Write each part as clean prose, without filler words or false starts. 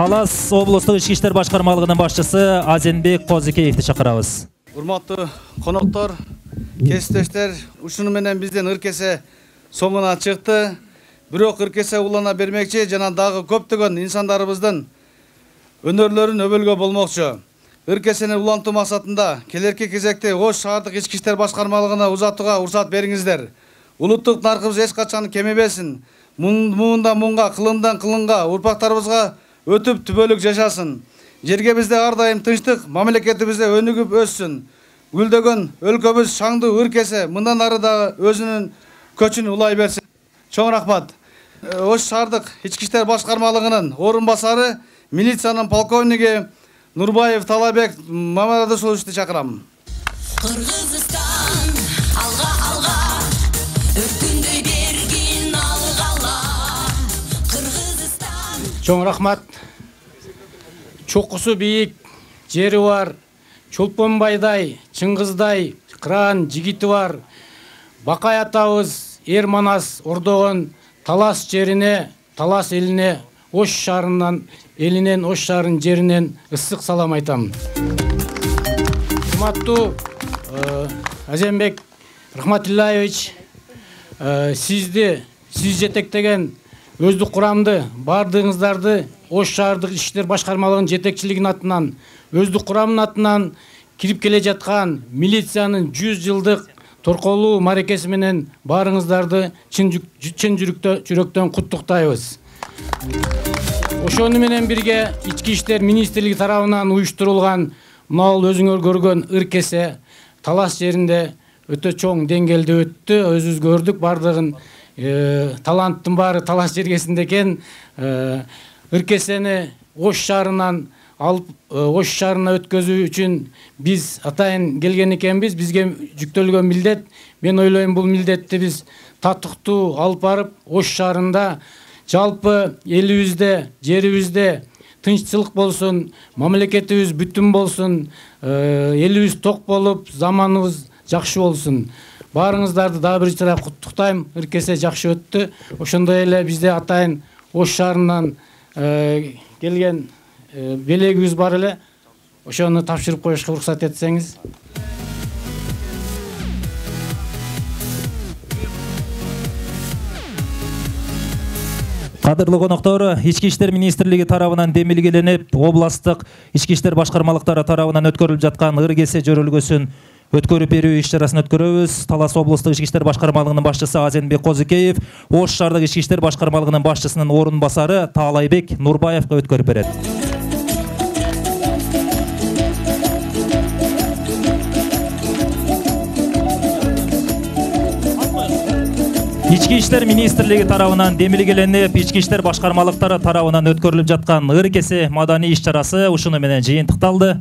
Талас облустук ички иштер башкармалыгынын башчысы Азенбек Козыкеевди чакырабыз. Урматтуу коноктор, кесиптештер, ушуну менен бизден ыркесе соңуна чыкты. Бирок ыркесе улана бермекчи жана дагы көптөгөн инсандарыбыздын өнөрлөрүн өбөлгө болмокчу. Ыркесени улантуу максатында келерки кезекте Ош шаардык ички иштер башкармалыгына узатууга уруксат бериңиздер. Улуттук наркыбыз эч качан кемебесин. Муундан муунга, кылымдан кылымга урпактарыбызга өтүп түбөлүк жашасын. Жерге бизде ар дайым тынчтык, мамлекетибизде өнүгүп өссүн. Гүлдөгөн өлкөбүз шаңдуу ыркесе мындан ары дагы өзүнүн көчүн улай берсин. Чоң рахмат. Ош шаардык ички иштер башкармалыгынын орун басары милициянын полковниги Нурбаев Талабек Мамадышуловичти чакырам. Кыргызстан алга өркүндөй бергин алгала. Кыргызстан. Чоң рахмат. Чокусу бийик, жери бар, Чолпонбайдай, Чыңгыздай, кыран жигити бар. Бакай атабыз эр манас ордогон Талас жерине, Талас элине, Ош шаарынан элинен, Ош шаарынын жеринен ысык салам айтам. Урматтуу Азенбек Рахматиллаевич, сиз жетектеген өздүк курамды бардыгыңыздарды Ош шаардык иштер башкармалыгынын жетекчилигинин атынан, өздүк курамынын атынан кирип келе жаткан милициянын 100 жылдык торколуу маракеси менен баарыңыздарды чын жүрөктөн куттуктайбыз. Ошону менен бирге ички иштер министрлиги тарабынан уюштурулган мынау өзүңөр көргөн ыркесе Талас жеринде өтө чоң деңгээлде өттү. Өзүбүз көрдүк, бардыгын таланттын баары Талас жергесинде экен. Ыркесени Ош шаарынан алып Ош шаарына өткөзүү үчүн биз атайын келген экенбиз. Бизге жүктөлгөн милдет, мен ойлойм бул милдетти биз татыктуу алып барып Ош шаарында жалпы элибизде, жерибизде тынччылык болсун, мамлекетибиз бүтүн болсун, элибиз ток болуп, заманыбыз жакшы болсун. Баарыңыздарды дагы бир жыра куттуктайм. Ыркесе жакшы өттү. Ошондой эле бизде атайын Ош шаарынан келген белегибиз бар эле. Ошону тапшырып коюшка уруксат этсеңиз. Кадырлуу коноктор, ички иштер министрлиги тарабынан демилгеленип, областтык ички иштер башкармалыктары тарабынан өткөрүлүп жаткан ыркесе жөрөлгөсүн өткөрүп берүү иш-чарасын өткөрөбүз. Талас облустук ички иштер башкармалыгынын башчысы Азенбек Козыкеев, Ош шаардык ички иштер башкармалыгынын башчысынын орун басары Таалайбек Нурбаевга өткөрүп берет. Ички иштер министрлиги тарабынан демилгеленип, ички иштер башкармалыктары тарабынан өткөрүлүп жаткан ыркесе маданий иш-чарасы ушуну менен жыйынтыкталды.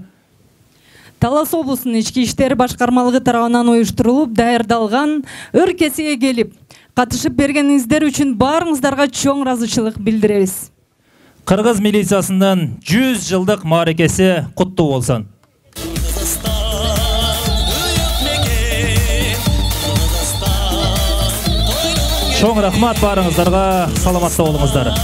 Талас облусунун ички иштер башкармалыгы тарабынан уюштурулуп, даярдалган ыркесеге келип, катышып бергениңиздер үчүн баарыңыздарга чоң ыраазычылык билдиребиз. Кыргыз милициясынын 100 жылдык мааракеси куттуу болсун. Чоң рахмат баарыңыздарга, саламатта болуңуздар.